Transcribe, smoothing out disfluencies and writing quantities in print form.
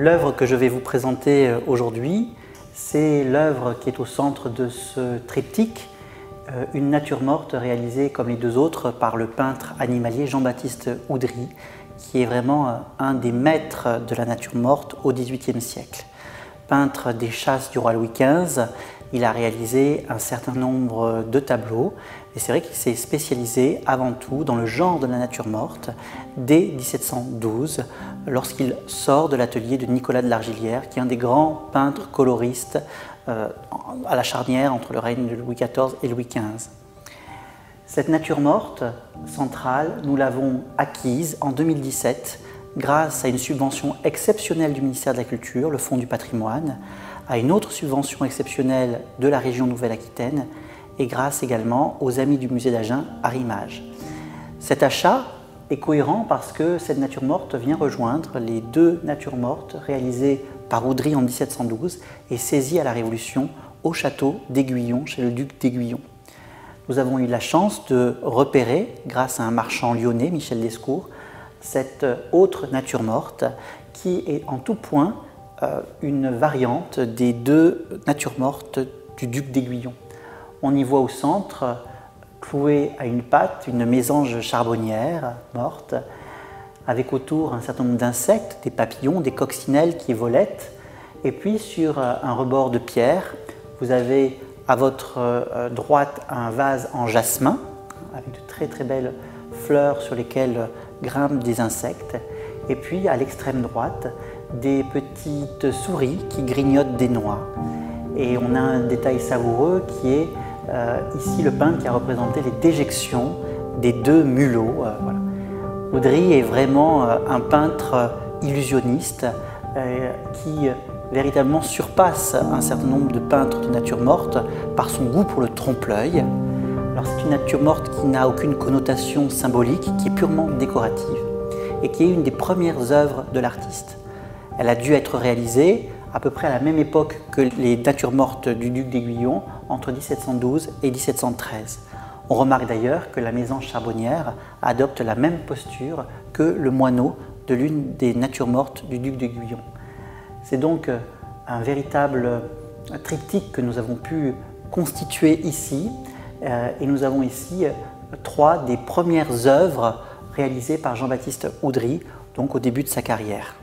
L'œuvre que je vais vous présenter aujourd'hui, c'est l'œuvre qui est au centre de ce triptyque, une nature morte réalisée comme les deux autres par le peintre animalier Jean-Baptiste Oudry, qui est vraiment un des maîtres de la nature morte au XVIIIe siècle. Peintre des chasses du roi Louis XV, il a réalisé un certain nombre de tableaux et c'est vrai qu'il s'est spécialisé avant tout dans le genre de la nature morte dès 1712 lorsqu'il sort de l'atelier de Nicolas de Largillière, qui est un des grands peintres coloristes à la charnière entre le règne de Louis XIV et Louis XV. Cette nature morte centrale, nous l'avons acquise en 2017 grâce à une subvention exceptionnelle du ministère de la Culture, le Fonds du patrimoine, à une autre subvention exceptionnelle de la région Nouvelle-Aquitaine et grâce également aux amis du musée d'Agen Arrimage. Cet achat est cohérent parce que cette nature morte vient rejoindre les deux natures mortes réalisées par Oudry en 1712 et saisies à la Révolution au château d'Aiguillon, chez le duc d'Aiguillon. Nous avons eu la chance de repérer, grâce à un marchand lyonnais, Michel Descours, cette autre nature morte qui est en tout point une variante des deux natures mortes du duc d'Aiguillon. On y voit au centre, clouée à une patte, une mésange charbonnière morte, avec autour un certain nombre d'insectes, des papillons, des coccinelles qui volettent. Et puis sur un rebord de pierre, vous avez à votre droite un vase en jasmin, avec de très très belles fleurs sur lesquelles grimpent des insectes. Et puis à l'extrême droite, des petites souris qui grignotent des noix. Et on a un détail savoureux qui est ici le peintre qui a représenté les déjections des deux mulots. Voilà. Oudry est vraiment un peintre illusionniste qui véritablement surpasse un certain nombre de peintres de nature morte par son goût pour le trompe-l'œil. Alors c'est une nature morte qui n'a aucune connotation symbolique, qui est purement décorative et qui est une des premières œuvres de l'artiste. Elle a dû être réalisée à peu près à la même époque que les natures mortes du duc d'Aiguillon, entre 1712 et 1713. On remarque d'ailleurs que la mésange charbonnière adopte la même posture que le moineau de l'une des natures mortes du duc d'Aiguillon. C'est donc un véritable triptyque que nous avons pu constituer ici, et nous avons ici trois des premières œuvres réalisées par Jean-Baptiste Oudry, donc au début de sa carrière.